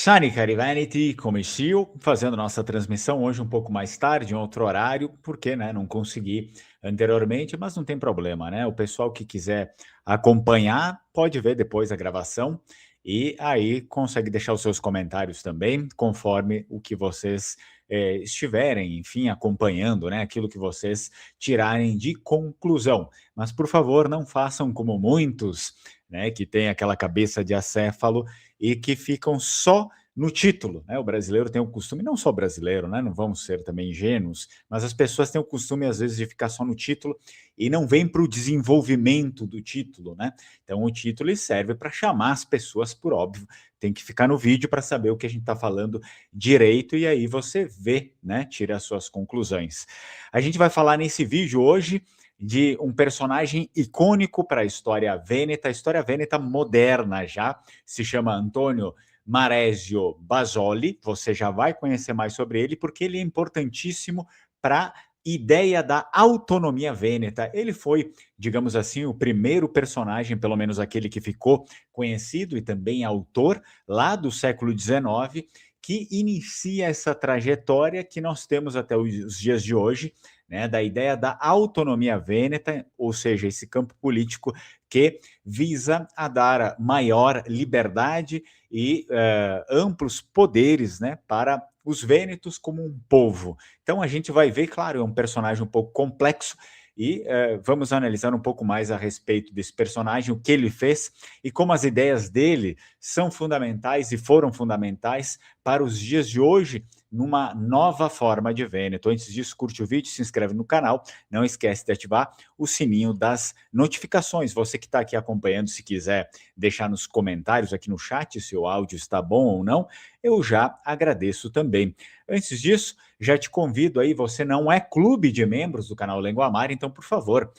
Sani Carivanity, Comestil, fazendo nossa transmissão hoje um pouco mais tarde, em outro horário, porque não consegui anteriormente, mas não tem problema, né? O pessoal que quiser acompanhar pode ver depois a gravação e aí consegue deixar os seus comentários também, conforme o que vocês estiverem, enfim, acompanhando, né? Aquilo que vocês tirarem de conclusão. Mas, por favor, não façam como muitos, né? Que tem aquela cabeça de acéfalo e que ficam só no título, né? O brasileiro tem o costume, não só brasileiro, né? Não vamos ser também ingênuos, mas as pessoas têm o costume, às vezes, de ficar só no título e não vêm para o desenvolvimento do título, né? Então, o título serve para chamar as pessoas, por óbvio, tem que ficar no vídeo para saber o que a gente está falando direito e aí você vê, né? Tira as suas conclusões. A gente vai falar nesse vídeo hoje de um personagem icônico para a história vêneta moderna já, se chama Antônio Maresio Basoli. Você já vai conhecer mais sobre ele, porque ele é importantíssimo para a ideia da autonomia vêneta. Ele foi, digamos assim, o primeiro personagem, pelo menos aquele que ficou conhecido e também autor, lá do século XIX, que inicia essa trajetória que nós temos até os dias de hoje, né, da ideia da autonomia vêneta, ou seja, esse campo político que visa a dar maior liberdade e amplos poderes, né, para os vênetos como um povo. Então a gente vai ver, claro, é um personagem um pouco complexo e vamos analisar um pouco mais a respeito desse personagem, o que ele fez e como as ideias dele são fundamentais e foram fundamentais para os dias de hoje, numa nova forma de Vêneto. Antes disso, curte o vídeo, se inscreve no canal, não esquece de ativar o sininho das notificações. Você que está aqui acompanhando, se quiser deixar nos comentários aqui no chat se o áudio está bom ou não, eu já agradeço também. Antes disso, já te convido aí, você não é clube de membros do canal Lenguamar, então, por favor,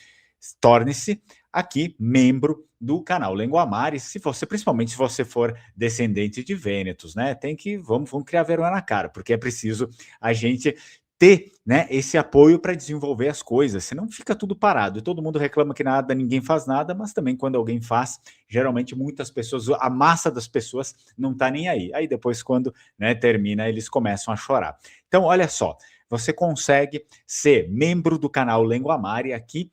torne-se aqui membro do canal Lenguamar, se você, principalmente se você for descendente de vênetos, né? Vamos criar vergonha na cara, porque é preciso a gente ter, né, esse apoio para desenvolver as coisas, senão fica tudo parado. E todo mundo reclama que nada, ninguém faz nada, mas também quando alguém faz, geralmente muitas pessoas, a massa das pessoas não está nem aí. Aí depois, quando termina, eles começam a chorar. Então, olha só, você consegue ser membro do canal Lenguamar e aqui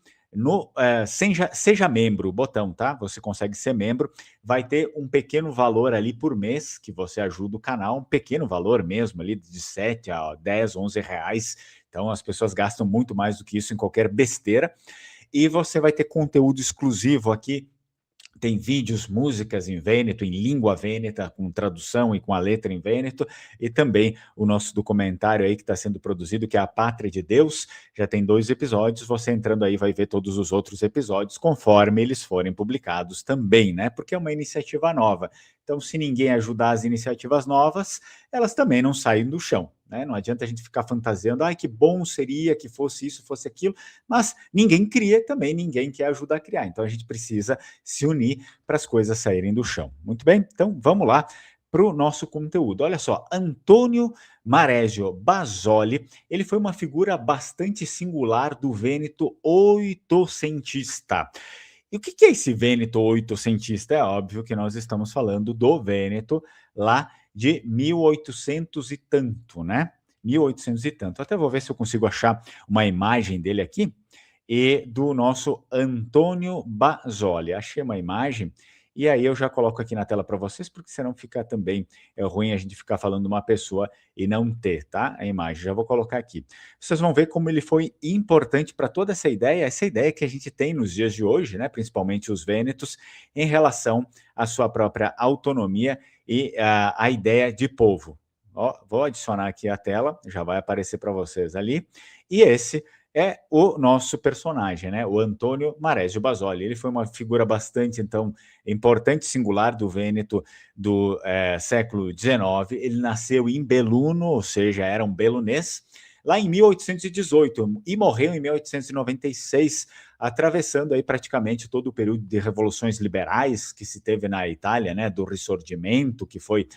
seja membro, botão, tá? Você consegue ser membro, vai ter um pequeno valor ali por mês que você ajuda o canal, um pequeno valor mesmo ali de 7 a 10, 11 reais. Então as pessoas gastam muito mais do que isso em qualquer besteira. E você vai ter conteúdo exclusivo aqui. Tem vídeos, músicas em vêneto, em língua vêneta, com tradução e com a letra em vêneto, e também o nosso documentário aí que está sendo produzido, que é A Pátria de Deus, já tem 2 episódios, você entrando aí vai ver todos os outros episódios, conforme eles forem publicados também, né, porque é uma iniciativa nova. Então, se ninguém ajudar as iniciativas novas, elas também não saem do chão, né, não adianta a gente ficar fantasiando, ai, que bom seria que fosse isso, fosse aquilo, mas ninguém cria também, ninguém quer ajudar a criar, então a gente precisa se unir para as coisas saírem do chão. Muito bem? Então vamos lá para o nosso conteúdo. Olha só, Antônio Maresio Basoli, ele foi uma figura bastante singular do Vêneto oitocentista. E o que é esse Vêneto oitocentista? É óbvio que nós estamos falando do Vêneto lá de 1800 e tanto, né? 1800 e tanto. Até vou ver se eu consigo achar uma imagem dele aqui e do nosso Antônio Basoli. Achei uma imagem e aí eu já coloco aqui na tela para vocês, porque senão fica também ruim a gente ficar falando uma pessoa e não ter, tá? A imagem, já vou colocar aqui. Vocês vão ver como ele foi importante para toda essa ideia que a gente tem nos dias de hoje, né? Principalmente os vênetos, em relação à sua própria autonomia e a ideia de povo. Ó, vou adicionar aqui a tela, já vai aparecer para vocês ali. E esse é o nosso personagem, né? O Antônio Maresio Basoli. Ele foi uma figura bastante, então, importante, singular do Vêneto do século XIX. Ele nasceu em Belluno, ou seja, era um belunês, lá em 1818 e morreu em 1896, atravessando aí praticamente todo o período de revoluções liberais que se teve na Itália, né? Do Risorgimento, que foi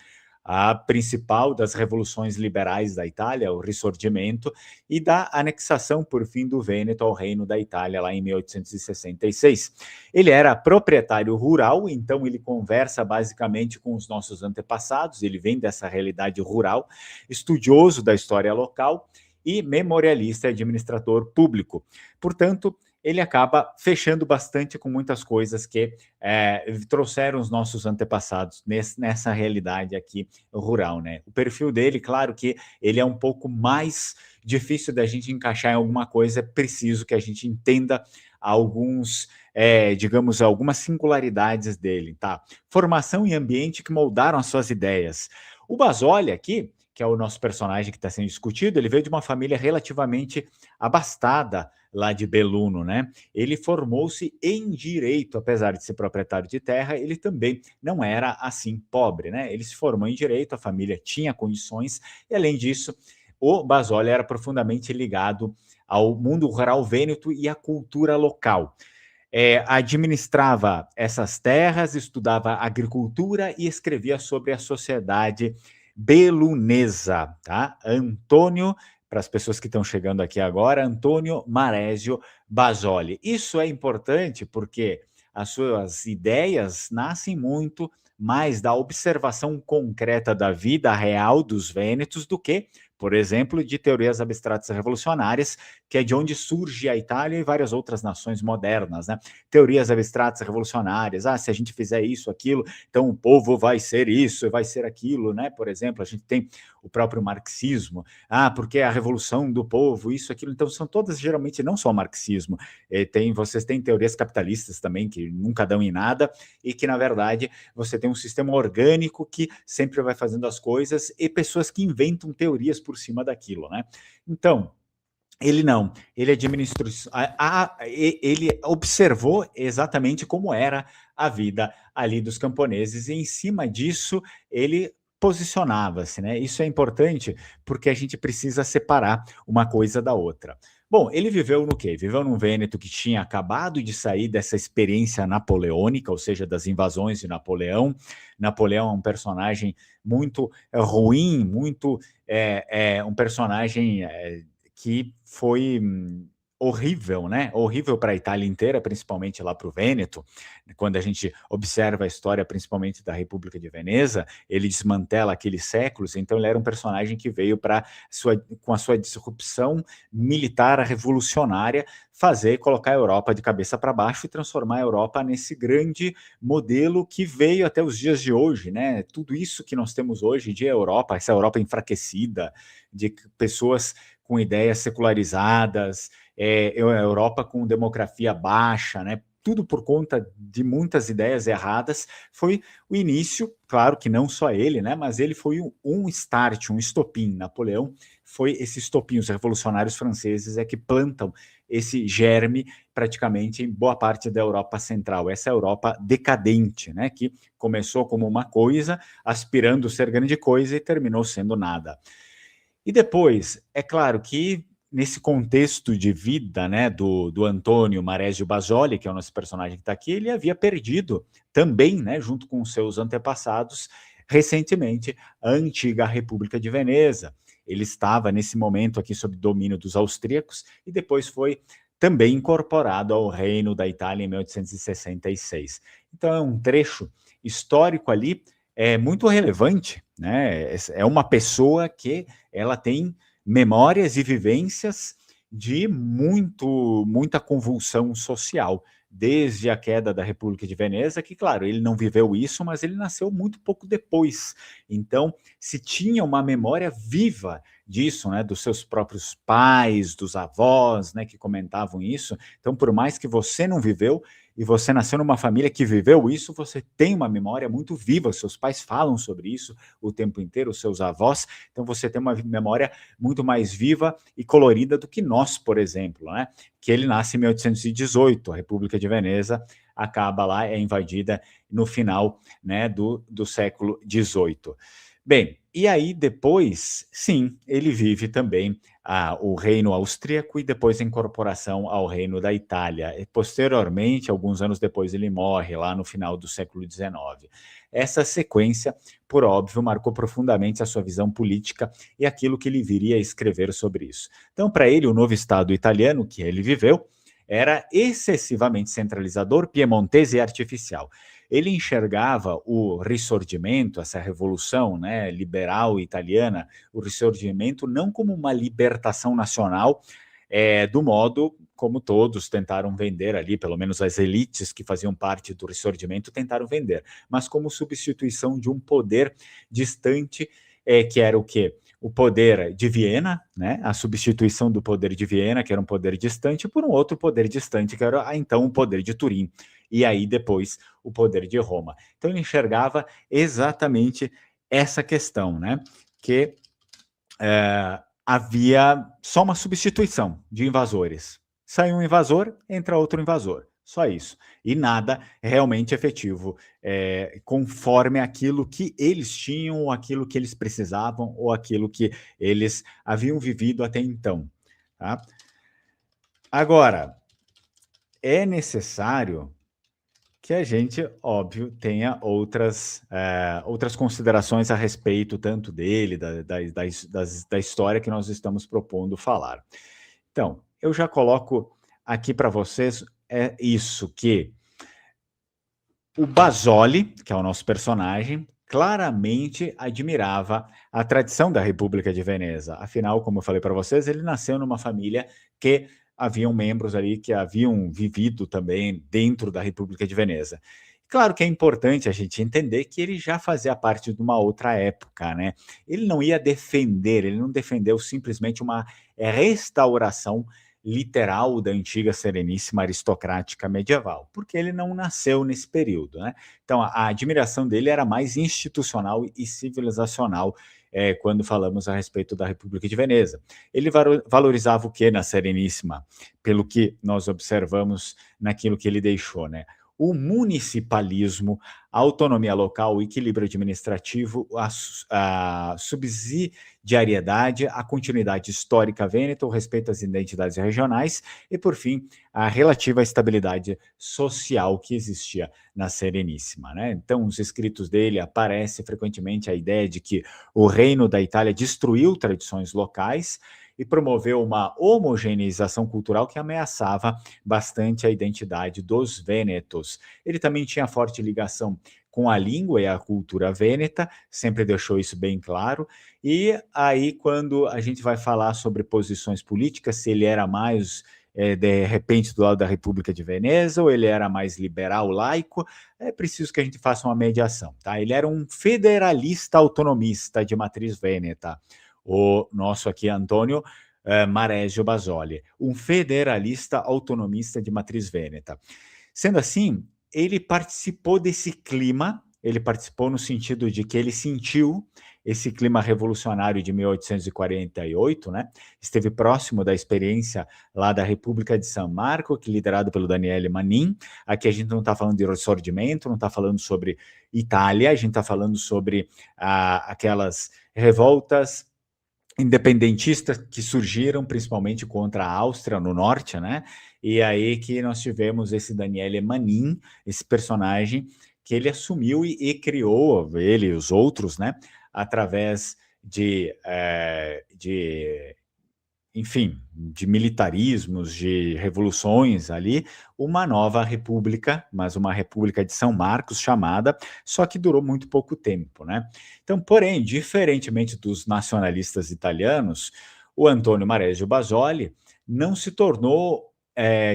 a principal das revoluções liberais da Itália, o Risorgimento, e da anexação, por fim, do Vêneto ao Reino da Itália, lá em 1866. Ele era proprietário rural, então ele conversa basicamente com os nossos antepassados, ele vem dessa realidade rural, estudioso da história local e memorialista e administrador público. Portanto, ele acaba fechando bastante com muitas coisas que trouxeram os nossos antepassados nessa realidade aqui rural, né? O perfil dele, claro que ele é um pouco mais difícil da gente encaixar em alguma coisa, é preciso que a gente entenda alguns, digamos, algumas singularidades dele, tá? Formação e ambiente que moldaram as suas ideias. O Basoli aqui, que é o nosso personagem que está sendo discutido, ele veio de uma família relativamente abastada, lá de Belluno, né? Ele formou-se em direito, apesar de ser proprietário de terra, ele também não era assim pobre, né? Ele se formou em direito, a família tinha condições, e além disso, o Basoli era profundamente ligado ao mundo rural vêneto e à cultura local. Administrava essas terras, estudava agricultura e escrevia sobre a sociedade belunesa, tá? Antônio, para as pessoas que estão chegando aqui agora, Antônio Marésio Basoli. Isso é importante porque as suas ideias nascem muito mais da observação concreta da vida real dos vênetos do que, por exemplo, de teorias abstratas revolucionárias, que é de onde surge a Itália e várias outras nações modernas, né? Teorias abstratas revolucionárias, se a gente fizer isso, aquilo, então o povo vai ser isso, vai ser aquilo, né? Por exemplo, a gente tem o próprio marxismo, porque a revolução do povo, isso, aquilo, então são todas, geralmente, não só o marxismo, vocês têm teorias capitalistas também, que nunca dão em nada, e que, na verdade, você tem um sistema orgânico que sempre vai fazendo as coisas, e pessoas que inventam teorias por cima daquilo, né? Então, ele não, ele administrou, ele observou exatamente como era a vida ali dos camponeses, e em cima disso ele posicionava-se, né? Isso é importante porque a gente precisa separar uma coisa da outra. Bom, ele viveu no quê? Viveu num Vêneto que tinha acabado de sair dessa experiência napoleônica, ou seja, das invasões de Napoleão. Napoleão é um personagem muito ruim, muito um personagem que foi horrível, né? Horrível para a Itália inteira, principalmente lá para o Vêneto. Quando a gente observa a história, principalmente da República de Veneza, ele desmantela aqueles séculos. Então, ele era um personagem que veio com a sua disrupção militar revolucionária, colocar a Europa de cabeça para baixo e transformar a Europa nesse grande modelo que veio até os dias de hoje, né? Tudo isso que nós temos hoje de Europa, essa Europa enfraquecida, de pessoas com ideias secularizadas, Europa com demografia baixa, né? Tudo por conta de muitas ideias erradas, foi o início, claro que não só ele, né? Mas ele foi um start, um estopim. Napoleão foi esse estopim. Os revolucionários franceses é que plantam esse germe praticamente em boa parte da Europa Central, essa Europa decadente, né? Que começou como uma coisa, aspirando a ser grande coisa e terminou sendo nada. E depois, é claro que nesse contexto de vida, né, do Antônio Marésio Basoli, que é o nosso personagem que está aqui, ele havia perdido também, né, junto com seus antepassados, recentemente, a antiga República de Veneza. Ele estava, nesse momento aqui, sob domínio dos austríacos e depois foi também incorporado ao Reino da Itália em 1866. Então, é um trecho histórico ali muito relevante, né? É uma pessoa que ela tem memórias e vivências de muita convulsão social, desde a queda da República de Veneza, que, claro, ele não viveu isso, mas ele nasceu muito pouco depois. Então, se tinha uma memória viva disso, né, dos seus próprios pais, dos avós, né, que comentavam isso. Então, por mais que você não viveu, e você nasceu numa família que viveu isso, você tem uma memória muito viva, seus pais falam sobre isso o tempo inteiro, os seus avós, então você tem uma memória muito mais viva e colorida do que nós, por exemplo, né? Que ele nasce em 1818, a República de Veneza acaba lá, é invadida no final, né, do século XVIII. Bem, e aí depois, sim, ele vive também o reino austríaco e depois a incorporação ao reino da Itália. E posteriormente, alguns anos depois, ele morre lá no final do século XIX. essa sequência, por óbvio, marcou profundamente a sua visão política e aquilo que ele viria a escrever sobre isso. Então, para ele, o novo Estado italiano que ele viveu era excessivamente centralizador, piemontese e artificial. Ele enxergava o Risorgimento, essa revolução, né, liberal italiana, o Risorgimento não como uma libertação nacional, do modo como todos tentaram vender ali, pelo menos as elites que faziam parte do Risorgimento tentaram vender, mas como substituição de um poder distante, que era o quê? O poder de Viena, né, a substituição do poder de Viena, que era um poder distante, por um outro poder distante, que era então o poder de Turim, e aí depois o poder de Roma. Então ele enxergava exatamente essa questão, né, que havia só uma substituição de invasores. Sai um invasor, entra outro invasor. Só isso. E nada realmente efetivo, conforme aquilo que eles tinham, ou aquilo que eles precisavam, ou aquilo que eles haviam vivido até então. Tá? Agora, é necessário que a gente, óbvio, tenha outras considerações a respeito tanto dele, da história que nós estamos propondo falar. Então, eu já coloco aqui para vocês isso, que o Basoli, que é o nosso personagem, claramente admirava a tradição da República de Veneza. Afinal, como eu falei para vocês, ele nasceu numa família que haviam membros ali que haviam vivido também dentro da República de Veneza. Claro que é importante a gente entender que ele já fazia parte de uma outra época, né? Ele não ia defender, ele não defendeu simplesmente uma restauração literal da antiga Sereníssima aristocrática medieval, porque ele não nasceu nesse período, né? Então a admiração dele era mais institucional e civilizacional, quando falamos a respeito da República de Veneza. Ele valorizava o que na Sereníssima, pelo que nós observamos naquilo que ele deixou, né? O municipalismo, a autonomia local, o equilíbrio administrativo, a subsidiariedade, a continuidade histórica vêneta, o respeito às identidades regionais e, por fim, a relativa estabilidade social que existia na Sereníssima, né? Então, nos escritos dele aparece frequentemente a ideia de que o reino da Itália destruiu tradições locais e promoveu uma homogeneização cultural que ameaçava bastante a identidade dos vênetos. Ele também tinha forte ligação com a língua e a cultura vêneta, sempre deixou isso bem claro. E aí, quando a gente vai falar sobre posições políticas, se ele era mais de repente do lado da República de Veneza, ou ele era mais liberal, laico, é preciso que a gente faça uma mediação, tá? Ele era um federalista autonomista de matriz vêneta, o nosso aqui Antônio Marésio Basoli, um federalista autonomista de matriz vêneta. Sendo assim, ele participou desse clima, ele participou no sentido de que ele sentiu esse clima revolucionário de 1848, né? Esteve próximo da experiência lá da República de San Marco, que liderado pelo Daniele Manin. Aqui a gente não está falando de Risorgimento, não está falando sobre Itália, a gente está falando sobre aquelas revoltas independentistas que surgiram principalmente contra a Áustria no norte, né? E aí que nós tivemos esse Daniele Manin, esse personagem que ele assumiu e criou, ele e os outros, né? Através enfim, de militarismos, de revoluções ali, uma nova república, mas uma república de São Marcos chamada, só que durou muito pouco tempo, né? Então, porém, diferentemente dos nacionalistas italianos, o Antônio Marésio Basoli não se tornou,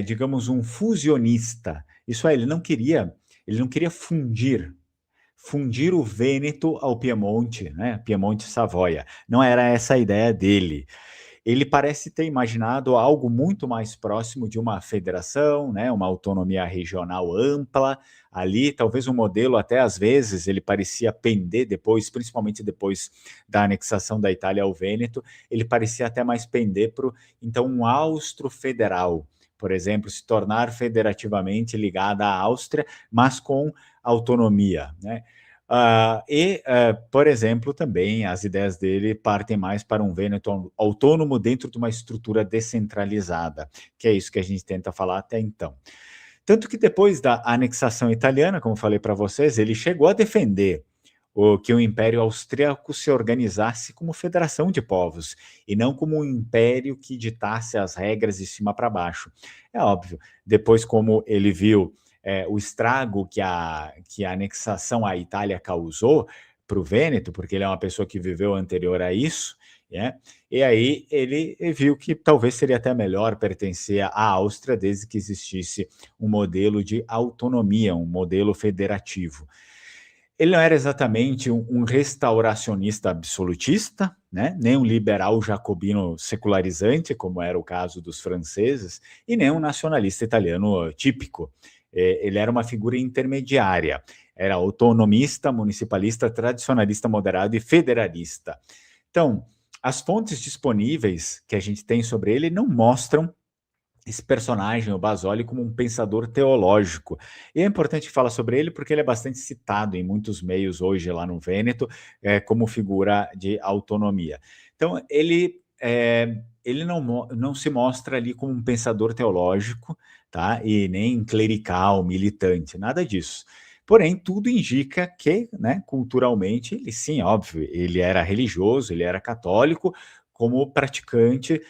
digamos, um fusionista. Isso é, ele não queria fundir o Vêneto ao Piemonte, né? Piemonte e Savoia. Não era essa a ideia dele. Ele parece ter imaginado algo muito mais próximo de uma federação, né, uma autonomia regional ampla ali, talvez um modelo até às vezes ele parecia pender depois, principalmente depois da anexação da Itália ao Vêneto, ele parecia até mais pender para então um austro-federal, por exemplo, se tornar federativamente ligada à Áustria, mas com autonomia, né? Por exemplo, também as ideias dele partem mais para um Vêneto autônomo dentro de uma estrutura descentralizada, que é isso que a gente tenta falar até então. Tanto que depois da anexação italiana, como falei para vocês, ele chegou a defender que o Império Austríaco se organizasse como federação de povos e não como um império que ditasse as regras de cima para baixo. É óbvio, depois como ele viu o estrago que a anexação à Itália causou para o Vêneto, porque ele é uma pessoa que viveu anterior a isso, né? E aí ele viu que talvez seria até melhor pertencer à Áustria desde que existisse um modelo de autonomia, um modelo federativo. Ele não era exatamente um restauracionista absolutista, né? Nem um liberal jacobino secularizante, como era o caso dos franceses, e nem um nacionalista italiano típico. Ele era uma figura intermediária, era autonomista, municipalista, tradicionalista moderado e federalista. Então, as fontes disponíveis que a gente tem sobre ele não mostram esse personagem, o Basoli, como um pensador teológico. E é importante falar sobre ele porque ele é bastante citado em muitos meios hoje lá no Vêneto como figura de autonomia. Então, ele não se mostra ali como um pensador teológico, tá? E nem clerical, militante, nada disso. Porém, tudo indica que, né, culturalmente, ele sim, óbvio, ele era religioso, ele era católico, como praticante,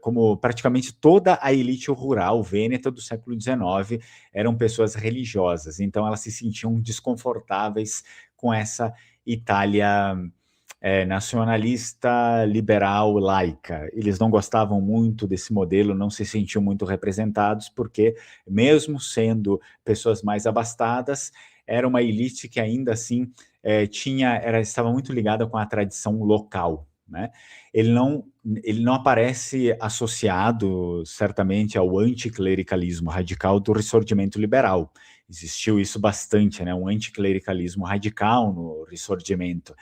como praticamente toda a elite rural vêneta do século XIX eram pessoas religiosas, então elas se sentiam desconfortáveis com essa Itália nacionalista, liberal, laica. Eles não gostavam muito desse modelo, não se sentiam muito representados, porque, mesmo sendo pessoas mais abastadas, era uma elite que ainda assim estava muito ligada com a tradição local. Né? Ele não aparece associado, certamente, ao anticlericalismo radical do ressurgimento liberal. Existiu isso bastante, né? Um anticlericalismo radical no Risorgimento.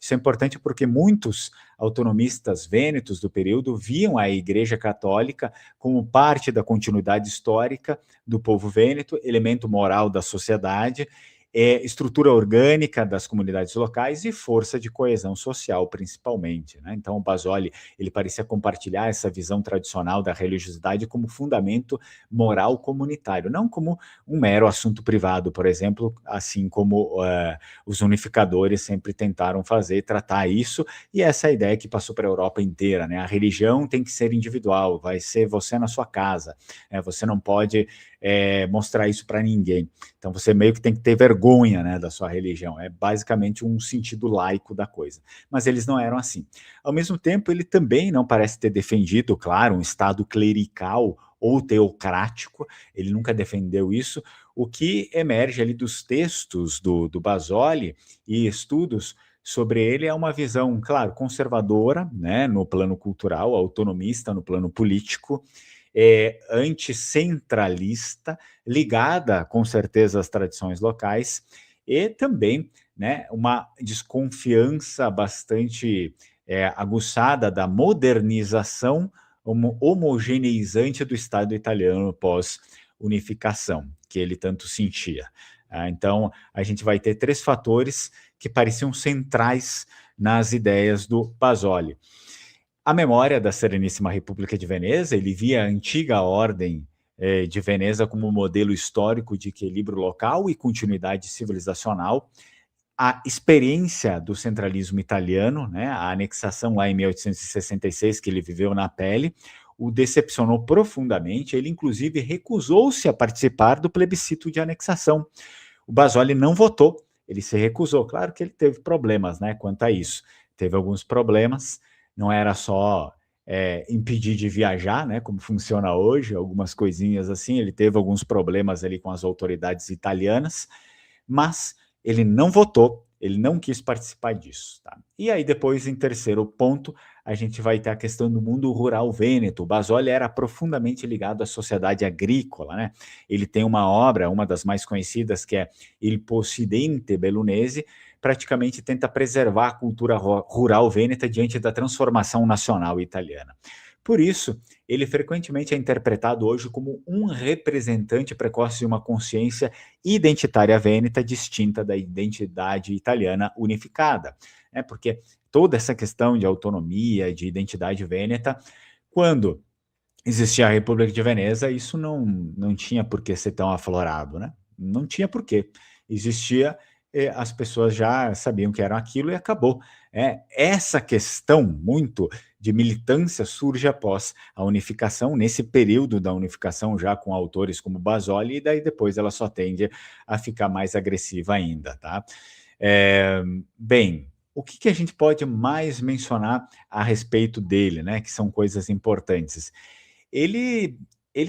Isso é importante porque muitos autonomistas vênetos do período viam a Igreja Católica como parte da continuidade histórica do povo vêneto, elemento moral da sociedade, estrutura orgânica das comunidades locais e força de coesão social, principalmente. Né? Então, o Basoli ele parecia compartilhar essa visão tradicional da religiosidade como fundamento moral comunitário, não como um mero assunto privado, por exemplo, assim como os unificadores sempre tentaram fazer, tratar isso, e essa é a ideia que passou para a Europa inteira. Né? A religião tem que ser individual, vai ser você na sua casa, você não pode mostrar isso para ninguém. Então você meio que tem que ter vergonha, né, da sua religião. É basicamente um sentido laico da coisa. Mas eles não eram assim. Ao mesmo tempo, ele também não parece ter defendido, claro, um Estado clerical ou teocrático. Ele nunca defendeu isso. O que emerge ali dos textos do Basoli e estudos sobre ele é uma visão, claro, conservadora, né, no plano cultural, autonomista no plano político, anticentralista, ligada com certeza às tradições locais, e também, né, uma desconfiança bastante aguçada da modernização homogeneizante do Estado italiano pós-unificação, que ele tanto sentia. Então, a gente vai ter três fatores que pareciam centrais nas ideias do Basoli. A memória da Sereníssima República de Veneza, ele via a antiga ordem de Veneza como modelo histórico de equilíbrio local e continuidade civilizacional. A experiência do centralismo italiano, né, a anexação lá em 1866, que ele viveu na pele, o decepcionou profundamente. Ele, inclusive, recusou-se a participar do plebiscito de anexação. O Basoli não votou, ele se recusou. Claro que ele teve problemas, né, quanto a isso. Teve alguns problemas, não era só impedir de viajar, né, como funciona hoje, algumas coisinhas assim. Ele teve alguns problemas ali com as autoridades italianas, mas ele não votou, ele não quis participar disso. Tá? E aí depois, em terceiro ponto, a gente vai ter a questão do mundo rural vêneto. O Basoli era profundamente ligado à sociedade agrícola. Né? Ele tem uma obra, uma das mais conhecidas, que é Il Possidente Bellunese, praticamente tenta preservar a cultura rural vêneta diante da transformação nacional italiana. Por isso, ele frequentemente é interpretado hoje como um representante precoce de uma consciência identitária vêneta distinta da identidade italiana unificada. Porque toda essa questão de autonomia, de identidade vêneta, quando existia a República de Veneza, isso não tinha por que ser tão aflorado, né? Não tinha por quê. Existia, as pessoas já sabiam que era aquilo e acabou. Essa questão muito de militância surge após a unificação, nesse período da unificação, já com autores como Basoli, e daí depois ela só tende a ficar mais agressiva ainda, tá? Eh, bem, o que a gente pode mais mencionar a respeito dele, né, que são coisas importantes? Ele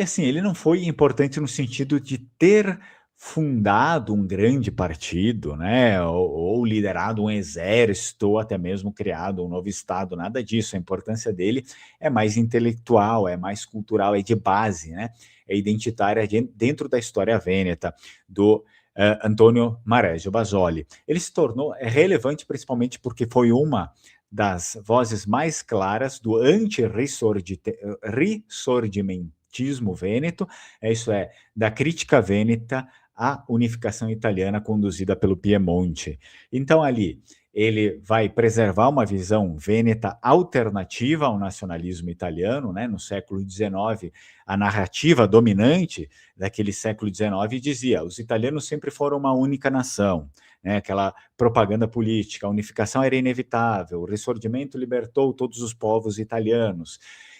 assim, ele não foi importante no sentido de ter fundado um grande partido, né, ou liderado um exército, ou até mesmo criado um novo estado, nada disso. A importância dele é mais intelectual, é mais cultural, é de base, né, é identitária dentro da história vêneta do, Antônio Mareggio Basoli. Ele se tornou relevante principalmente porque foi uma das vozes mais claras do anti-risorgimentismo vêneto, isso é, da crítica vêneta à unificação italiana conduzida pelo Piemonte. Então, ali, ele vai preservar uma visão vêneta alternativa ao nacionalismo italiano, né? No século XIX, a narrativa dominante daquele século XIX dizia: os italianos sempre foram uma única nação, né? Aquela propaganda política, a unificação era inevitável, o Risorgimento libertou todos os povos italianos.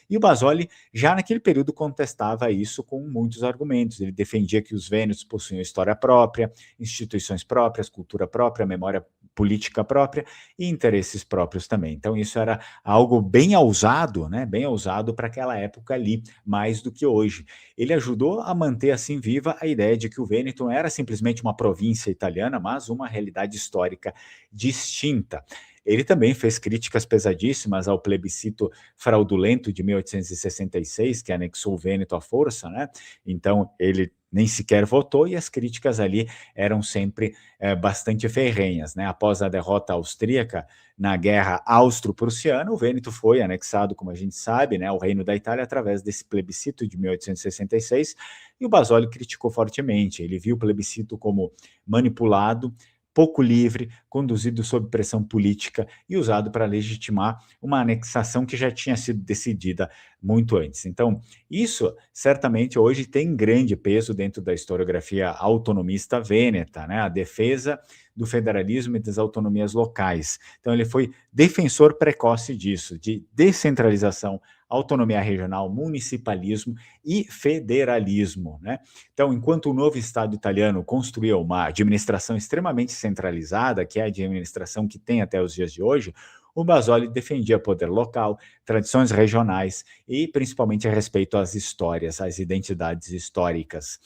E o Basoli, já naquele período, contestava isso com muitos argumentos. Ele defendia que os vênetos possuíam história própria, instituições próprias, cultura própria, memória política própria e interesses próprios também. Então, isso era algo bem ousado, né? Bem ousado para aquela época ali, mais do que hoje. Ele ajudou a manter assim viva a ideia de que o Vêneto não era simplesmente uma província italiana, mas uma realidade histórica distinta. Ele também fez críticas pesadíssimas ao plebiscito fraudulento de 1866, que anexou o Vêneto à força, né? Então, ele nem sequer votou e as críticas ali eram sempre bastante ferrenhas, né? Após a derrota austríaca na Guerra Austro-Prussiana, o Vêneto foi anexado, como a gente sabe, né, ao Reino da Itália através desse plebiscito de 1866, e o Basoli criticou fortemente. Ele viu o plebiscito como manipulado, pouco livre, conduzido sob pressão política e usado para legitimar uma anexação que já tinha sido decidida muito antes. Então, isso certamente hoje tem grande peso dentro da historiografia autonomista vêneta, né? A defesa do federalismo e das autonomias locais. Então, ele foi defensor precoce disso, de descentralização, autonomia regional, municipalismo e federalismo, né? Então, enquanto o novo Estado italiano construía uma administração extremamente centralizada, que é a administração que tem até os dias de hoje, o Basoli defendia poder local, tradições regionais e principalmente a respeito às histórias, às identidades históricas.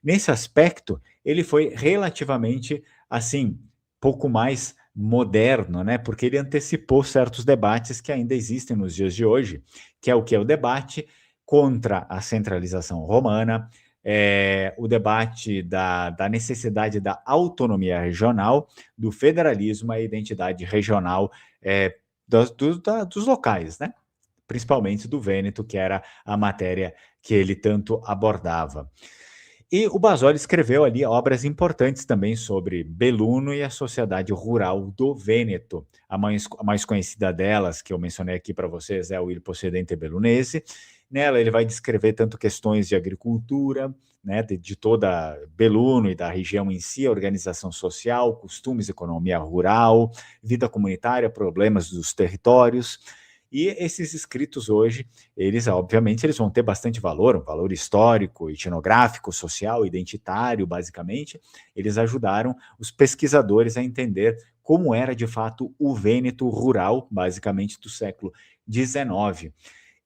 Nesse aspecto, ele foi relativamente, assim, pouco mais moderno, né? Porque ele antecipou certos debates que ainda existem nos dias de hoje, que é o que é o debate contra a centralização romana, o debate da necessidade da autonomia regional, do federalismo, a identidade regional dos locais, né? Principalmente do Vêneto, que era a matéria que ele tanto abordava. E o Basoli escreveu ali obras importantes também sobre Belluno e a sociedade rural do Vêneto. A mais conhecida delas, que eu mencionei aqui para vocês, é o Il Possidente Bellunese. Nela ele vai descrever tanto questões de agricultura, né, de toda Belluno e da região em si, organização social, costumes, economia rural, vida comunitária, problemas dos territórios. E esses escritos hoje, eles obviamente eles vão ter bastante valor, um valor histórico, etnográfico, social, identitário, basicamente. Eles ajudaram os pesquisadores a entender como era de fato o Vêneto rural, basicamente do século XIX.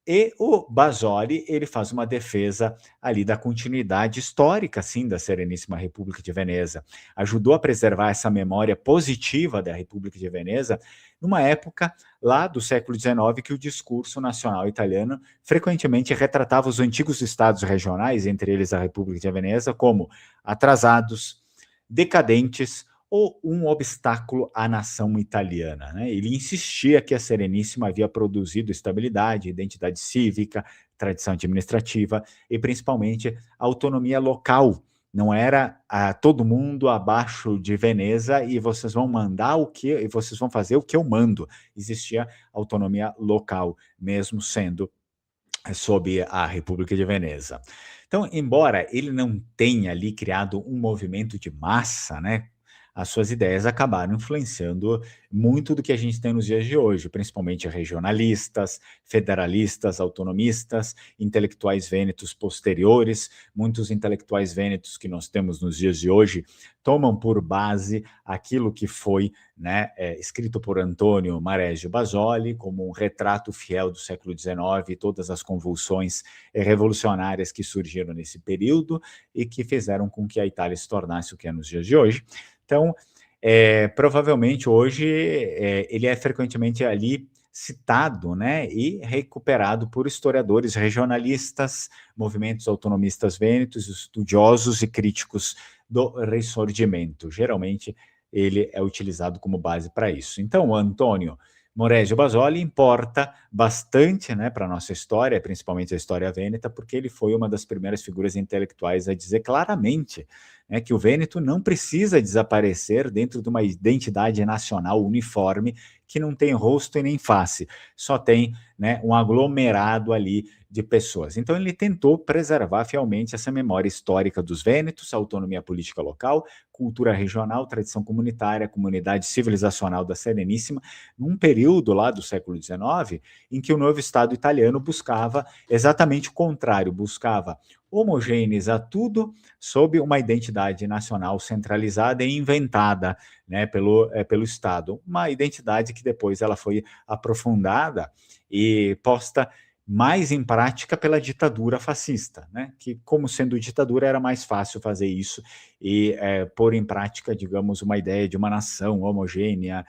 E o Basoli, ele faz uma defesa ali da continuidade histórica, sim, da Sereníssima República de Veneza. Ajudou a preservar essa memória positiva da República de Veneza numa época lá do século XIX que o discurso nacional italiano frequentemente retratava os antigos estados regionais, entre eles a República de Veneza, como atrasados, decadentes ou um obstáculo à nação italiana, né? Ele insistia que a Sereníssima havia produzido estabilidade, identidade cívica, tradição administrativa e principalmente autonomia local. Não era todo mundo abaixo de Veneza e vocês vão mandar o que e vocês vão fazer o que eu mando. Existia autonomia local, mesmo sendo sob a República de Veneza. Então, embora ele não tenha ali criado um movimento de massa, né, as suas ideias acabaram influenciando muito do que a gente tem nos dias de hoje, principalmente regionalistas, federalistas, autonomistas, intelectuais vênetos posteriores. Muitos intelectuais vênetos que nós temos nos dias de hoje tomam por base aquilo que foi, né, escrito por Antônio Mareggio Basoli como um retrato fiel do século XIX e todas as convulsões revolucionárias que surgiram nesse período e que fizeram com que a Itália se tornasse o que é nos dias de hoje. Então, provavelmente hoje ele é frequentemente ali citado, né, e recuperado por historiadores regionalistas, movimentos autonomistas vênetos, estudiosos e críticos do Risorgimento. Geralmente ele é utilizado como base para isso. Então, o Antônio Moreggio Basoli importa bastante, né, para a nossa história, principalmente a história vêneta, porque ele foi uma das primeiras figuras intelectuais a dizer claramente, né, que o Vêneto não precisa desaparecer dentro de uma identidade nacional uniforme que não tem rosto e nem face, só tem, né, um aglomerado ali de pessoas. Então ele tentou preservar fielmente essa memória histórica dos vênetos, a autonomia política local, cultura regional, tradição comunitária, comunidade civilizacional da Sereníssima, num período lá do século XIX, em que o novo Estado italiano buscava exatamente o contrário, buscava homogeneizar tudo sob uma identidade nacional centralizada e inventada, né, pelo Estado. Uma identidade que depois ela foi aprofundada e posta mais em prática pela ditadura fascista, né? Que, como sendo ditadura, era mais fácil fazer isso e pôr em prática, digamos, uma ideia de uma nação homogênea,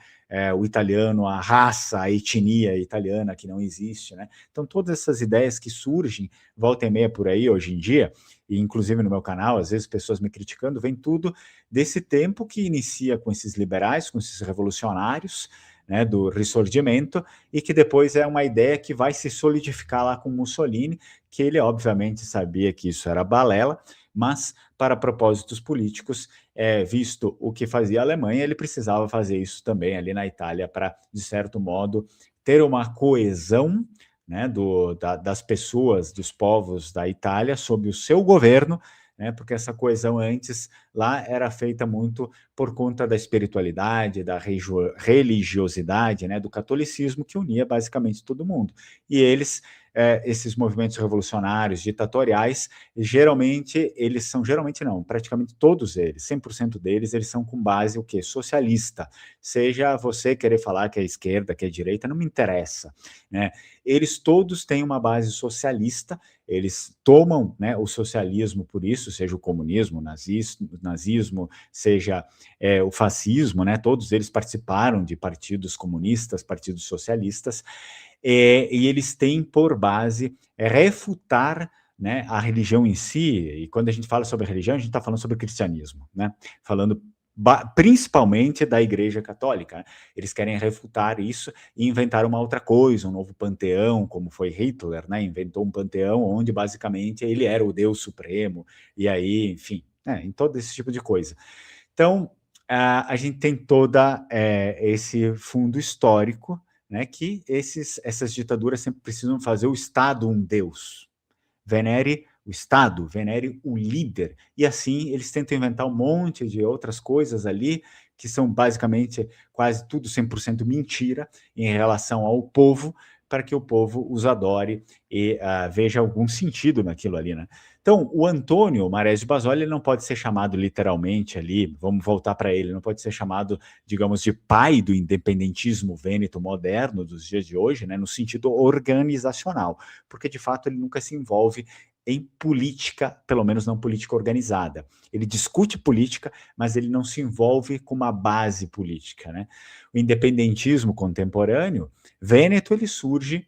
o italiano, a raça, a etnia italiana que não existe, né? Então, todas essas ideias que surgem, volta e meia por aí, hoje em dia, e inclusive no meu canal, às vezes pessoas me criticando, vem tudo desse tempo que inicia com esses liberais, com esses revolucionários, né, do Risorgimento, e que depois é uma ideia que vai se solidificar lá com Mussolini, que ele obviamente sabia que isso era balela, mas para propósitos políticos, visto o que fazia a Alemanha, ele precisava fazer isso também ali na Itália para, de certo modo, ter uma coesão, né, das pessoas, dos povos da Itália sob o seu governo, né, porque essa coesão antes lá era feita muito por conta da espiritualidade, da religiosidade, né, do catolicismo que unia basicamente todo mundo. E eles, esses movimentos revolucionários, ditatoriais, geralmente não, praticamente todos eles, 100% deles, eles são com base o quê? Socialista. Seja você querer falar que é esquerda, que é direita, não me interessa, né? Eles todos têm uma base socialista, eles tomam, né, o socialismo por isso, seja o comunismo, o nazismo, seja o fascismo, né, todos eles participaram de partidos comunistas, partidos socialistas, e eles têm por base refutar, né, a religião em si, e quando a gente fala sobre religião, a gente está falando sobre cristianismo, né, falando principalmente da Igreja Católica, né? Eles querem refutar isso e inventar uma outra coisa, um novo panteão, como foi Hitler, né? Inventou um panteão onde basicamente ele era o Deus Supremo, e aí, enfim, em todo esse tipo de coisa. Então, a gente tem toda esse fundo histórico, né, que essas ditaduras sempre precisam fazer o Estado um Deus. Venere o Estado, venere o líder. E assim eles tentam inventar um monte de outras coisas ali, que são basicamente quase tudo 100% mentira em relação ao povo, para que o povo os adore e veja algum sentido naquilo ali, né? Então, o Antônio Mareggio Basoli não pode ser chamado literalmente ali, vamos voltar para ele, não pode ser chamado, digamos, de pai do independentismo vêneto moderno dos dias de hoje, né, no sentido organizacional, porque de fato ele nunca se envolve em política, pelo menos não política organizada. Ele discute política, mas ele não se envolve com uma base política, né? O independentismo contemporâneo vêneto, ele surge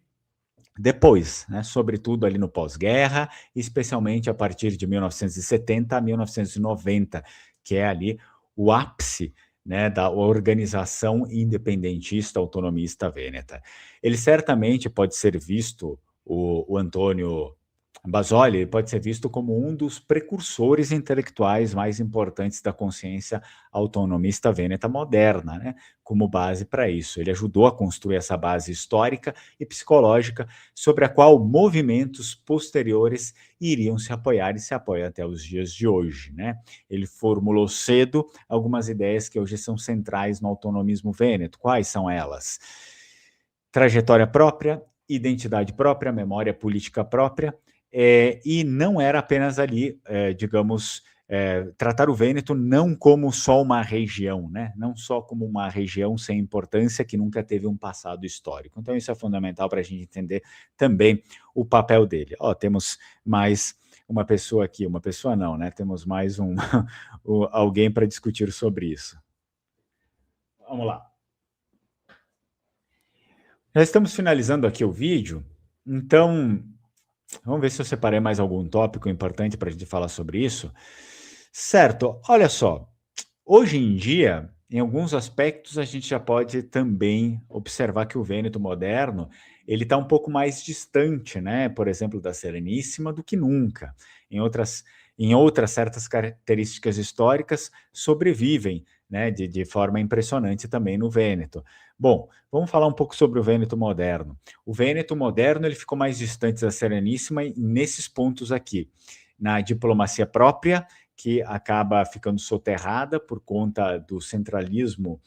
depois, né, sobretudo ali no pós-guerra, especialmente a partir de 1970 a 1990, que é ali o ápice, né, da organização independentista autonomista vêneta. Ele certamente pode ser visto, o Antônio Basoli pode ser visto como um dos precursores intelectuais mais importantes da consciência autonomista vêneta moderna, né, como base para isso. Ele ajudou a construir essa base histórica e psicológica sobre a qual movimentos posteriores iriam se apoiar e se apoiam até os dias de hoje, né? Ele formulou cedo algumas ideias que hoje são centrais no autonomismo vêneto. Quais são elas? Trajetória própria, identidade própria, memória política própria, e não era apenas ali, digamos, tratar o Vêneto não como só uma região, né? Não só como uma região sem importância que nunca teve um passado histórico. Então isso é fundamental para a gente entender também o papel dele. Ó, temos mais uma pessoa aqui, uma pessoa não, né? Temos mais alguém para discutir sobre isso. Vamos lá. Já estamos finalizando aqui o vídeo, então vamos ver se eu separei mais algum tópico importante para a gente falar sobre isso. Certo, olha só, hoje em dia, em alguns aspectos, a gente já pode também observar que o Vêneto moderno ele está um pouco mais distante, né? Por exemplo, da Sereníssima do que nunca. Em outras certas características históricas sobrevivem, né? De forma impressionante também no Vêneto. Bom, vamos falar um pouco sobre o Vêneto moderno. O Vêneto moderno ele ficou mais distante da Sereníssima nesses pontos aqui, na diplomacia própria, que acaba ficando soterrada por conta do centralismo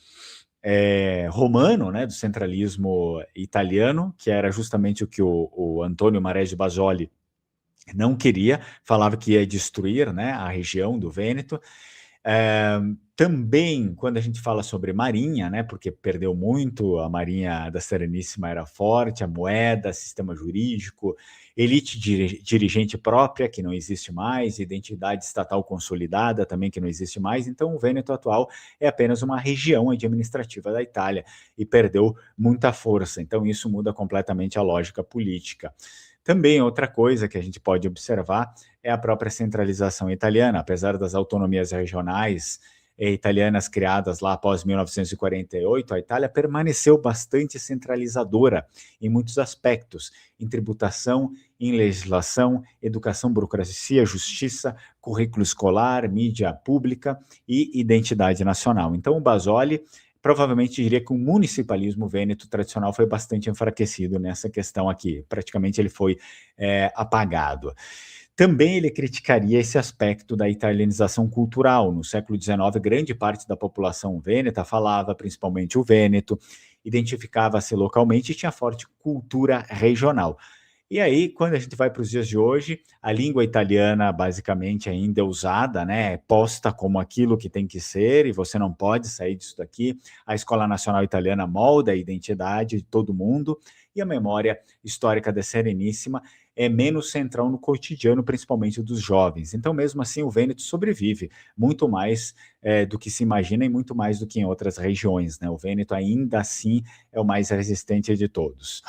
romano, né, do centralismo italiano, que era justamente o que o Antônio Maresi Basoli não queria, falava que ia destruir, né, a região do Vêneto. Também, quando a gente fala sobre marinha, né, porque perdeu muito, a marinha da Sereníssima era forte, a moeda, sistema jurídico, elite dirigente própria, que não existe mais, identidade estatal consolidada, também que não existe mais, então o Vêneto atual é apenas uma região administrativa da Itália e perdeu muita força, então isso muda completamente a lógica política. Também outra coisa que a gente pode observar é a própria centralização italiana, apesar das autonomias regionais italianas criadas lá após 1948, a Itália permaneceu bastante centralizadora em muitos aspectos, em tributação, em legislação, educação, burocracia, justiça, currículo escolar, mídia pública e identidade nacional. Então, o Basoli provavelmente diria que o municipalismo vêneto tradicional foi bastante enfraquecido nessa questão aqui. Praticamente ele foi apagado. Também ele criticaria esse aspecto da italianização cultural. No século XIX, grande parte da população vêneta falava principalmente o vêneto, identificava-se localmente e tinha forte cultura regional. E aí, quando a gente vai para os dias de hoje, a língua italiana basicamente ainda é usada, né, é posta como aquilo que tem que ser, e você não pode sair disso daqui. A Escola Nacional Italiana molda a identidade de todo mundo, e a memória histórica da Sereníssima é menos central no cotidiano, principalmente dos jovens. Então, mesmo assim, o Vêneto sobrevive muito mais do que se imagina e muito mais do que em outras regiões, né? O Vêneto ainda assim é o mais resistente de todos.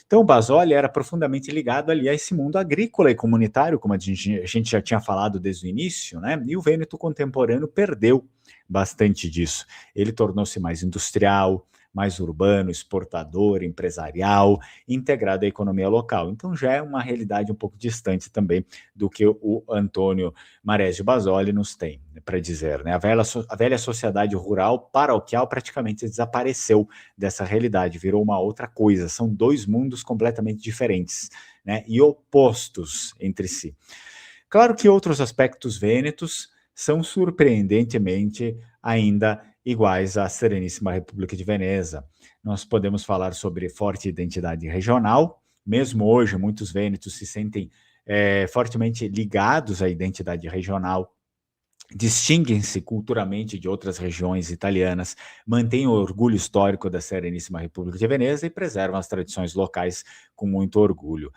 Então, o Basoli era profundamente ligado ali a esse mundo agrícola e comunitário, como a gente já tinha falado desde o início, né? E o Vêneto contemporâneo perdeu bastante disso. Ele tornou-se mais industrial, mais urbano, exportador, empresarial, integrado à economia local. Então já é uma realidade um pouco distante também do que o Antônio Maresi Basoli nos tem para dizer, né? A velha sociedade rural paroquial praticamente desapareceu dessa realidade, virou uma outra coisa. São dois mundos completamente diferentes, né? E opostos entre si. Claro que outros aspectos vênetos são surpreendentemente ainda iguais à Sereníssima República de Veneza. Nós podemos falar sobre forte identidade regional. Mesmo hoje, muitos vênetos se sentem fortemente ligados à identidade regional, distinguem-se culturalmente de outras regiões italianas, mantêm o orgulho histórico da Sereníssima República de Veneza e preservam as tradições locais com muito orgulho.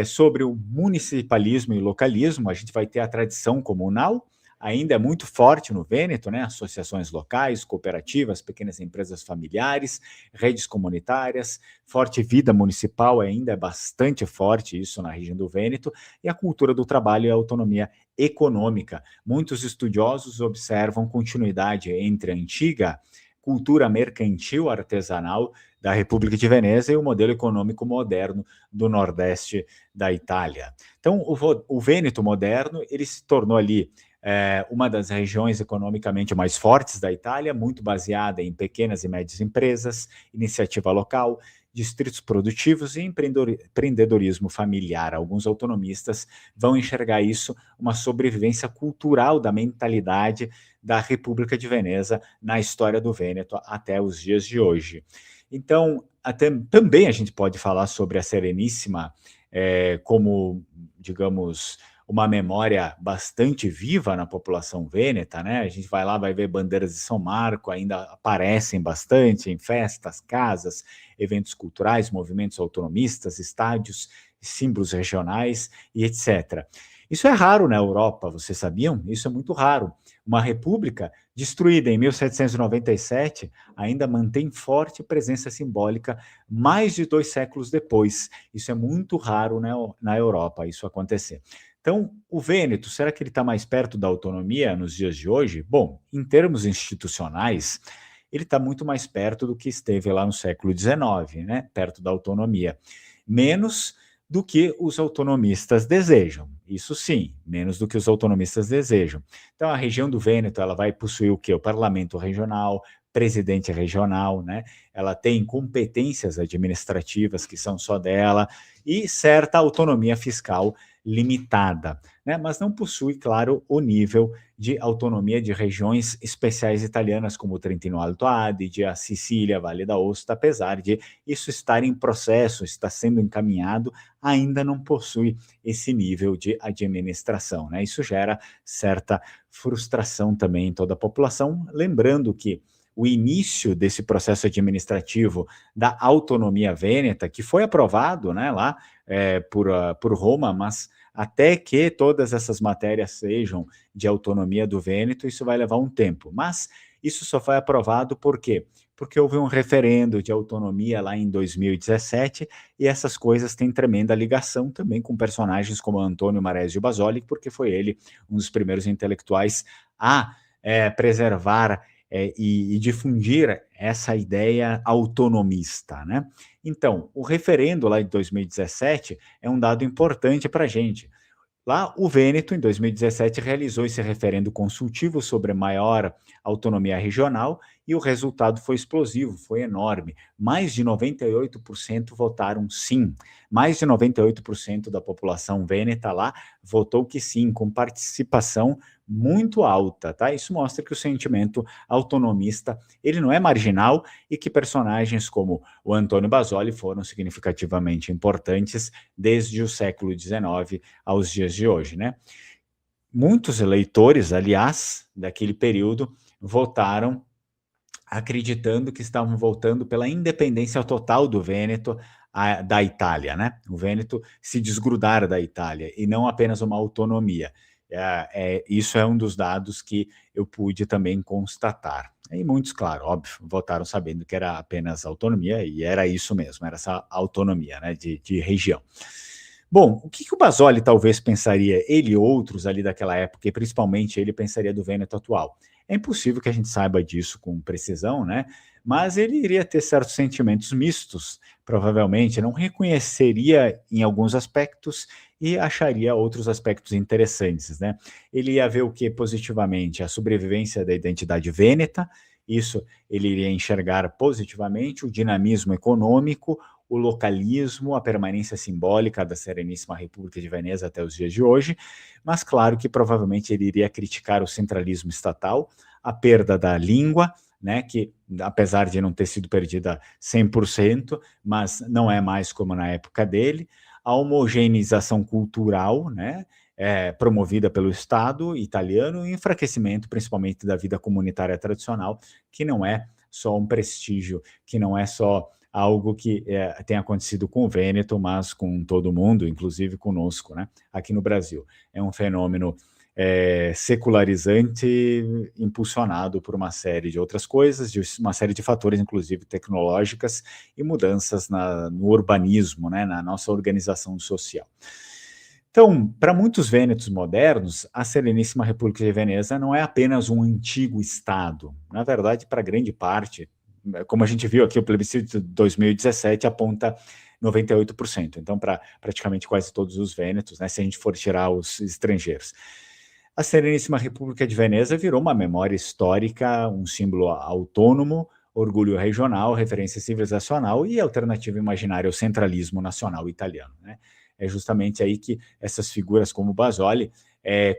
Sobre o municipalismo e localismo, a gente vai ter a tradição comunal, ainda é muito forte no Vêneto, né? Associações locais, cooperativas, pequenas empresas familiares, redes comunitárias, forte vida municipal, ainda é bastante forte isso na região do Vêneto, e a cultura do trabalho e a autonomia econômica. Muitos estudiosos observam continuidade entre a antiga cultura mercantil artesanal da República de Veneza e o modelo econômico moderno do Nordeste da Itália. Então, o Vêneto moderno, ele se tornou ali uma das regiões economicamente mais fortes da Itália, muito baseada em pequenas e médias empresas, iniciativa local, distritos produtivos e empreendedorismo familiar. Alguns autonomistas vão enxergar isso uma sobrevivência cultural da mentalidade da República de Veneza na história do Vêneto até os dias de hoje. Então, também a gente pode falar sobre a Sereníssima como, digamos, uma memória bastante viva na população vêneta, né? A gente vai lá, vai ver bandeiras de São Marco, ainda aparecem bastante em festas, casas, eventos culturais, movimentos autonomistas, estádios, símbolos regionais e etc. Isso é raro na Europa, vocês sabiam? Isso é muito raro. Uma república destruída em 1797 ainda mantém forte presença simbólica mais de 2 séculos depois. Isso é muito raro na Europa, isso acontecer. Então, o Vêneto, será que ele está mais perto da autonomia nos dias de hoje? Bom, em termos institucionais, ele está muito mais perto do que esteve lá no século XIX, né? Perto da autonomia. Menos do que os autonomistas desejam. Isso sim, menos do que os autonomistas desejam. Então, a região do Vêneto, ela vai possuir o quê? O parlamento regional, presidente regional, né? Ela tem competências administrativas que são só dela e certa autonomia fiscal limitada, né? Mas não possui, claro, o nível de autonomia de regiões especiais italianas como o Trentino Alto Adige, a Sicília, Vale d'Aosta, apesar de isso estar em processo, está sendo encaminhado, ainda não possui esse nível de administração, né? Isso gera certa frustração também em toda a população, lembrando que o início desse processo administrativo da autonomia vêneta, que foi aprovado, né, lá por Roma, mas até que todas essas matérias sejam de autonomia do Vêneto, isso vai levar um tempo. Mas isso só foi aprovado por quê? Porque houve um referendo de autonomia lá em 2017 e essas coisas têm tremenda ligação também com personagens como Antônio Maresio Basoli, porque foi ele um dos primeiros intelectuais a preservar e difundir essa ideia autonomista, né? Então, o referendo lá de 2017 é um dado importante para a gente. Lá, o Vêneto, em 2017, realizou esse referendo consultivo sobre maior autonomia regional e o resultado foi explosivo, foi enorme. Mais de 98% votaram sim. Mais de 98% da população vêneta lá votou que sim, com participação muito alta, tá? Isso mostra que o sentimento autonomista, ele não é marginal e que personagens como o Antônio Basoli foram significativamente importantes desde o século XIX aos dias de hoje, né? Muitos eleitores, aliás, daquele período, votaram acreditando que estavam votando pela independência total do Vêneto da Itália, né? O Vêneto se desgrudar da Itália e não apenas uma autonomia. Isso é um dos dados que eu pude também constatar. E muitos, claro, óbvio, votaram sabendo que era apenas autonomia, e era isso mesmo, era essa autonomia, né, de região. Bom, o que o Basoli talvez pensaria, ele e outros ali daquela época, e principalmente ele pensaria do Vêneto atual? É impossível que a gente saiba disso com precisão, né? Mas ele iria ter certos sentimentos mistos, provavelmente, não reconheceria em alguns aspectos e acharia outros aspectos interessantes, né? Ele ia ver o que positivamente? A sobrevivência da identidade vêneta, isso ele iria enxergar positivamente, o dinamismo econômico, o localismo, a permanência simbólica da Sereníssima República de Veneza até os dias de hoje, mas claro que provavelmente ele iria criticar o centralismo estatal, a perda da língua, né, que apesar de não ter sido perdida 100%, mas não é mais como na época dele, a homogeneização cultural, né, promovida pelo Estado italiano, e o enfraquecimento principalmente da vida comunitária tradicional, que não é só um prestígio, que não é só algo que tem acontecido com o Vêneto, mas com todo mundo, inclusive conosco, né, aqui no Brasil. É um fenômeno secularizante, impulsionado por uma série de outras coisas, de uma série de fatores, inclusive tecnológicas, e mudanças no urbanismo, né, na nossa organização social. Então, para muitos vênetos modernos, a Sereníssima República de Veneza não é apenas um antigo Estado. Na verdade, para grande parte, como a gente viu aqui, o plebiscito de 2017 aponta 98%. Então, para praticamente quase todos os vênetos, né, se a gente for tirar os estrangeiros. A Sereníssima República de Veneza virou uma memória histórica, um símbolo autônomo, orgulho regional, referência civilizacional e alternativa imaginária ao centralismo nacional italiano, né? É justamente aí que essas figuras como Basoli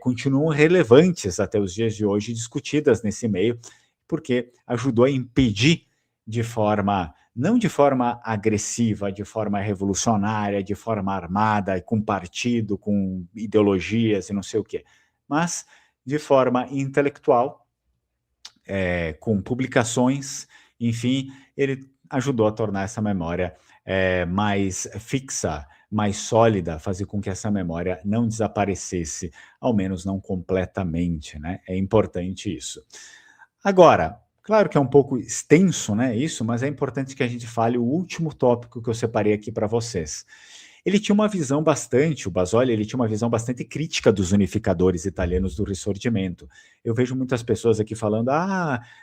continuam relevantes até os dias de hoje, discutidas nesse meio, porque ajudou a impedir de forma, não de forma agressiva, de forma revolucionária, de forma armada, com partido, com ideologias e não sei o quê, mas de forma intelectual, com publicações, enfim, ele ajudou a tornar essa memória mais fixa, mais sólida, fazer com que essa memória não desaparecesse, ao menos não completamente, né? É importante isso. Agora, claro que é um pouco extenso, né, isso, mas é importante que a gente fale o último tópico que eu separei aqui para vocês. Ele tinha uma visão bastante, o Basoli, ele tinha uma visão bastante crítica dos unificadores italianos do Risorgimento. Eu vejo muitas pessoas aqui falando,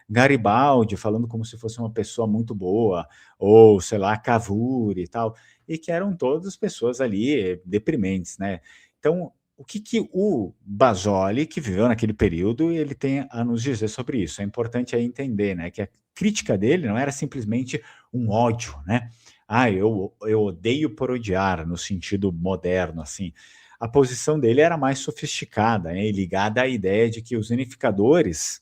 Garibaldi, falando como se fosse uma pessoa muito boa, ou, sei lá, Cavour e tal, e que eram todas pessoas ali deprimentes, né? Então, o que o Basoli, que viveu naquele período, ele tem a nos dizer sobre isso? É importante aí entender, né, que a crítica dele não era simplesmente um ódio, né? Eu odeio por odiar, no sentido moderno, assim. A posição dele era mais sofisticada, né, e ligada à ideia de que os unificadores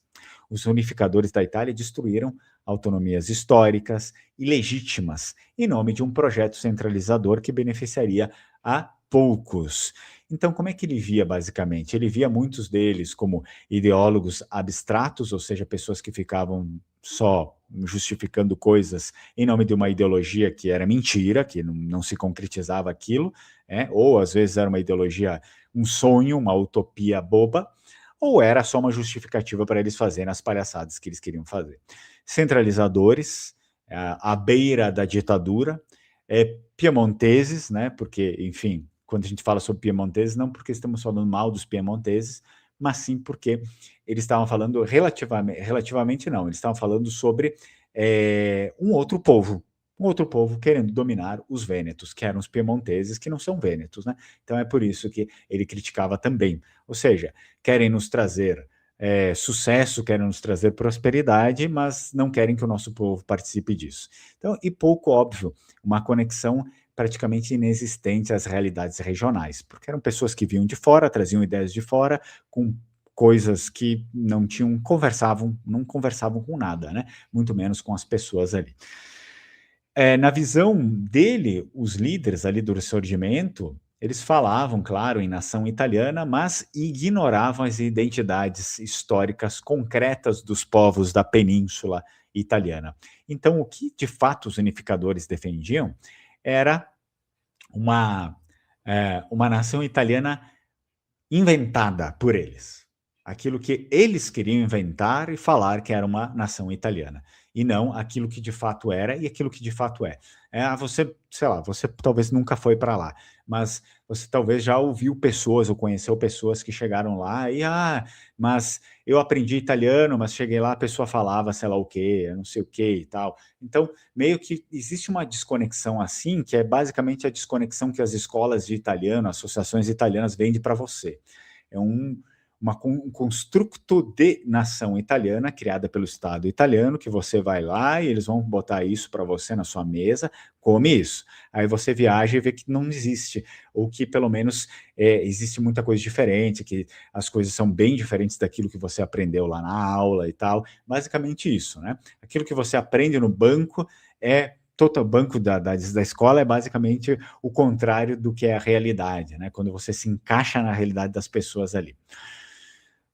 da Itália destruíram autonomias históricas e legítimas em nome de um projeto centralizador que beneficiaria a poucos. Então, como é que ele via, basicamente? Ele via muitos deles como ideólogos abstratos, ou seja, pessoas que ficavam só justificando coisas em nome de uma ideologia que era mentira, que não se concretizava aquilo, ou às vezes era uma ideologia, um sonho, uma utopia boba, ou era só uma justificativa para eles fazerem as palhaçadas que eles queriam fazer. Centralizadores, à beira da ditadura, piemonteses, né, porque, enfim, quando a gente fala sobre piemonteses, não porque estamos falando mal dos piemonteses, mas sim porque eles estavam falando relativamente não, eles estavam falando sobre um outro povo querendo dominar os vênetos, que eram os piemonteses, que não são vênetos, né? Então é por isso que ele criticava também. Ou seja, querem nos trazer sucesso, querem nos trazer prosperidade, mas não querem que o nosso povo participe disso. Então, e pouco óbvio, uma conexão praticamente inexistente às realidades regionais, porque eram pessoas que vinham de fora, traziam ideias de fora, com coisas que não conversavam com nada, né? Muito menos com as pessoas ali. Na visão dele, os líderes ali do Risorgimento, eles falavam, claro, em nação italiana, mas ignoravam as identidades históricas concretas dos povos da Península Italiana. Então, o que de fato os unificadores defendiam era uma nação italiana inventada por eles. Aquilo que eles queriam inventar e falar que era uma nação italiana. E não aquilo que de fato era e aquilo que de fato é. Você, sei lá, você talvez nunca foi para lá, mas você talvez já ouviu pessoas ou conheceu pessoas que chegaram lá e, mas eu aprendi italiano, mas cheguei lá, a pessoa falava sei lá o quê, não sei o quê e tal. Então, meio que existe uma desconexão assim, que é basicamente a desconexão que as escolas de italiano, associações italianas vendem para você. É um construto de nação italiana criada pelo Estado italiano, que você vai lá e eles vão botar isso para você na sua mesa, come isso. Aí você viaja e vê que não existe, ou que pelo menos existe muita coisa diferente, que as coisas são bem diferentes daquilo que você aprendeu lá na aula e tal. Basicamente isso, né? Aquilo que você aprende no banco todo banco da escola é basicamente o contrário do que é a realidade, né? Quando você se encaixa na realidade das pessoas ali.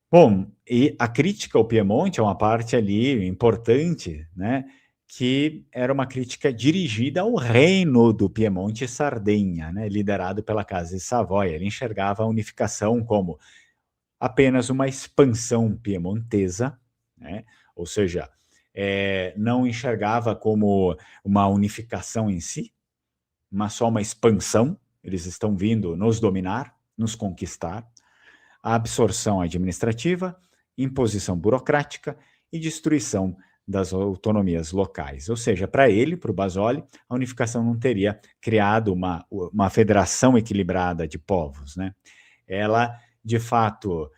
Bom, e a crítica ao Piemonte é uma parte ali importante, né, que era uma crítica dirigida ao reino do Piemonte e Sardenha, né, liderado pela Casa de Savoia. Ele enxergava a unificação como apenas uma expansão piemontesa, né, ou seja, não enxergava como uma unificação em si, mas só uma expansão. Eles estão vindo nos dominar, nos conquistar, a absorção administrativa, imposição burocrática e destruição das autonomias locais. Ou seja, para ele, para o Basoli, a unificação não teria criado uma federação equilibrada de povos, né? Ela, de fato,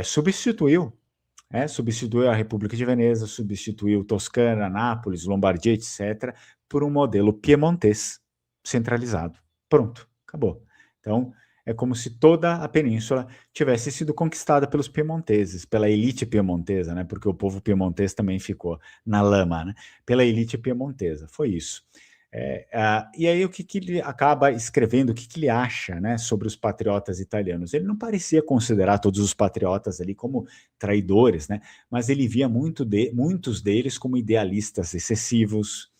substituiu a República de Veneza, substituiu Toscana, Nápoles, Lombardia, etc., por um modelo piemontês centralizado. Pronto, acabou. Então, é como se toda a península tivesse sido conquistada pelos piemonteses, pela elite piemontesa, né? Porque o povo piemontês também ficou na lama, né? Pela elite piemontesa, foi isso. E aí o que ele acaba escrevendo, o que ele acha, né, sobre os patriotas italianos? Ele não parecia considerar todos os patriotas ali como traidores, né, mas ele via muitos deles como idealistas excessivos,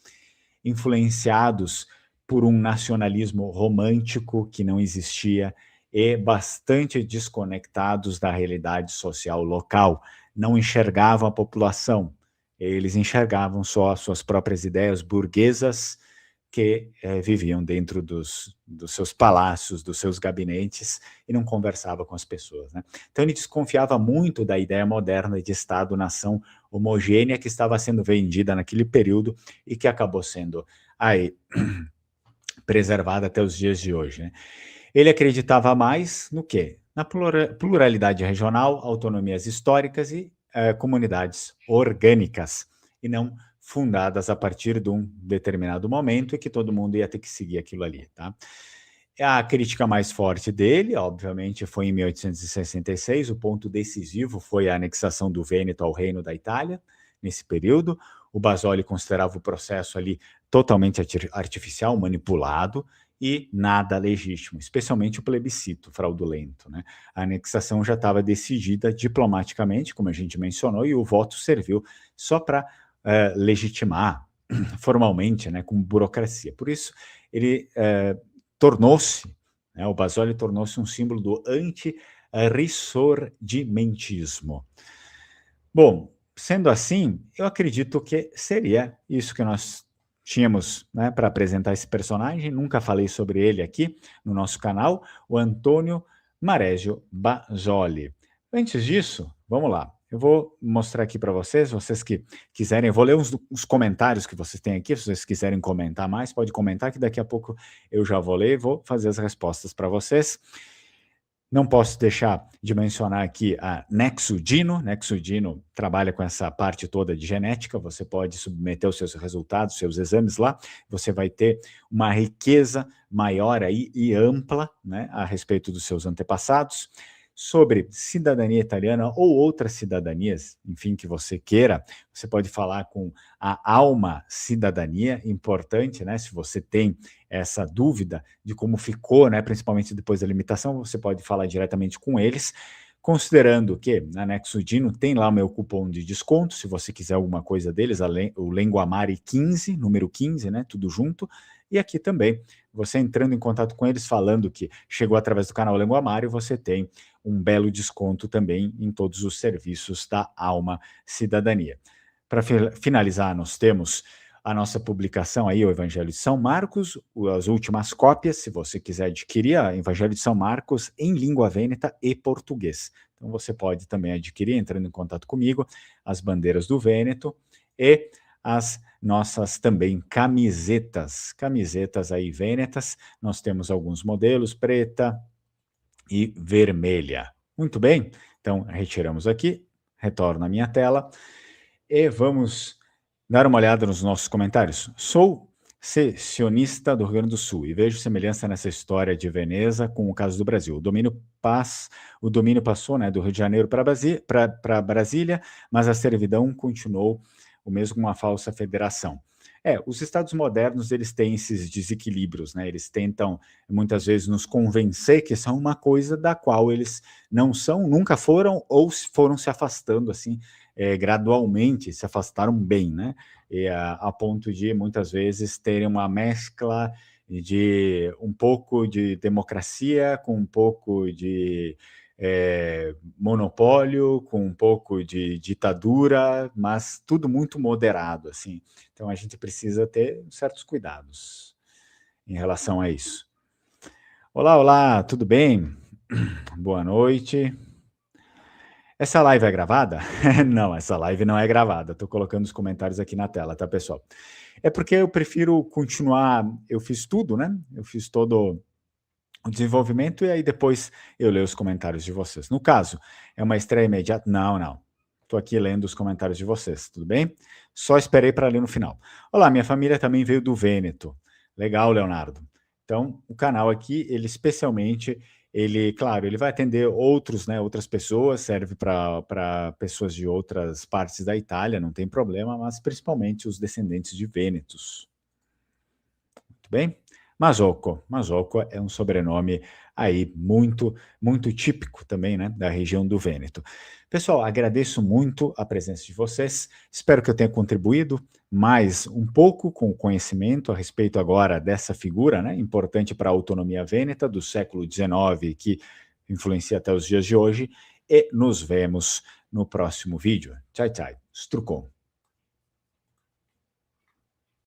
influenciados por um nacionalismo romântico que não existia e bastante desconectados da realidade social local. Não enxergavam a população, eles enxergavam só as suas próprias ideias burguesas que viviam dentro dos seus palácios, dos seus gabinetes e não conversava com as pessoas, né? Então ele desconfiava muito da ideia moderna de Estado-nação homogênea que estava sendo vendida naquele período e que acabou sendo aí preservada até os dias de hoje, né? Ele acreditava mais no quê? Na pluralidade regional, autonomias históricas e comunidades orgânicas, e não fundadas a partir de um determinado momento e que todo mundo ia ter que seguir aquilo ali, tá? A crítica mais forte dele, obviamente, foi em 1866, o ponto decisivo foi a anexação do Vêneto ao Reino da Itália, nesse período. O Basoli considerava o processo ali totalmente artificial, manipulado, e nada legítimo, especialmente o plebiscito fraudulento, né? A anexação já estava decidida diplomaticamente, como a gente mencionou, e o voto serviu só para legitimar formalmente, né, com burocracia. Por isso, ele tornou-se, né, o Basoli tornou-se um símbolo do anti-rissorgimentismo. Bom, sendo assim, eu acredito que seria isso que nós tínhamos, né, para apresentar esse personagem. Nunca falei sobre ele aqui no nosso canal, o Antônio Marésio Basoli. Antes disso, vamos lá. Eu vou mostrar aqui para vocês que quiserem, eu vou ler os comentários que vocês têm aqui, se vocês quiserem comentar mais, pode comentar que daqui a pouco eu já vou ler e vou fazer as respostas para vocês. Não posso deixar de mencionar aqui a NexoDino. NexoDino trabalha com essa parte toda de genética, você pode submeter os seus resultados, seus exames lá, você vai ter uma riqueza maior aí e ampla, né, a respeito dos seus antepassados. Sobre cidadania italiana ou outras cidadanias, enfim, que você queira, você pode falar com a Alma Cidadania, importante, né? Se você tem essa dúvida de como ficou, né? Principalmente depois da limitação, você pode falar diretamente com eles, considerando que na NexoDino tem lá o meu cupom de desconto, se você quiser alguma coisa deles, o Lenguamare 15, número 15, né? Tudo junto. E aqui também, você entrando em contato com eles, falando que chegou através do canal Lenguamare, você tem um belo desconto também em todos os serviços da Alma Cidadania. Para finalizar, nós temos a nossa publicação aí, o Evangelho de São Marcos, as últimas cópias, se você quiser adquirir, a Evangelho de São Marcos em língua vêneta e português. Então você pode também adquirir, entrando em contato comigo, as bandeiras do Vêneto e as nossas também camisetas aí vênetas. Nós temos alguns modelos, preta e vermelha. Muito bem, então retiramos aqui, retorno à minha tela e vamos dar uma olhada nos nossos comentários. Sou secessionista do Rio Grande do Sul e vejo semelhança nessa história de Veneza com o caso do Brasil. O domínio passou, né, do Rio de Janeiro para Brasília, mas a servidão continuou o mesmo com uma falsa federação. Os estados modernos, eles têm esses desequilíbrios, né? Eles tentam, muitas vezes, nos convencer que são uma coisa da qual eles não são, nunca foram, ou foram se afastando, assim, gradualmente, se afastaram bem, né? A ponto de, muitas vezes, terem uma mescla de um pouco de democracia com um pouco de monopólio, com um pouco de ditadura, mas tudo muito moderado, assim. Então a gente precisa ter certos cuidados em relação a isso. Olá, tudo bem? Boa noite. Essa live é gravada? Não, essa live não é gravada. Estou colocando os comentários aqui na tela, tá, pessoal? É porque eu prefiro continuar. Eu fiz tudo, né? Eu fiz todo o desenvolvimento e aí depois eu leio os comentários de vocês. No caso, é uma estreia imediata? Não, não. Estou aqui lendo os comentários de vocês, tudo bem? Só esperei para ler no final. Olá, minha família também veio do Vêneto. Legal, Leonardo. Então, o canal aqui, ele especialmente, ele, claro, ele vai atender outros, né, outras pessoas, serve para pessoas de outras partes da Itália, não tem problema, mas principalmente os descendentes de Vênetos. Muito bem? Masocco é um sobrenome aí muito típico também, né, da região do Vêneto. Pessoal, agradeço muito a presença de vocês. Espero que eu tenha contribuído mais um pouco com o conhecimento a respeito agora dessa figura, né, importante para a autonomia vêneta do século XIX, que influencia até os dias de hoje. E nos vemos no próximo vídeo. Tchau, tchau. Strucon.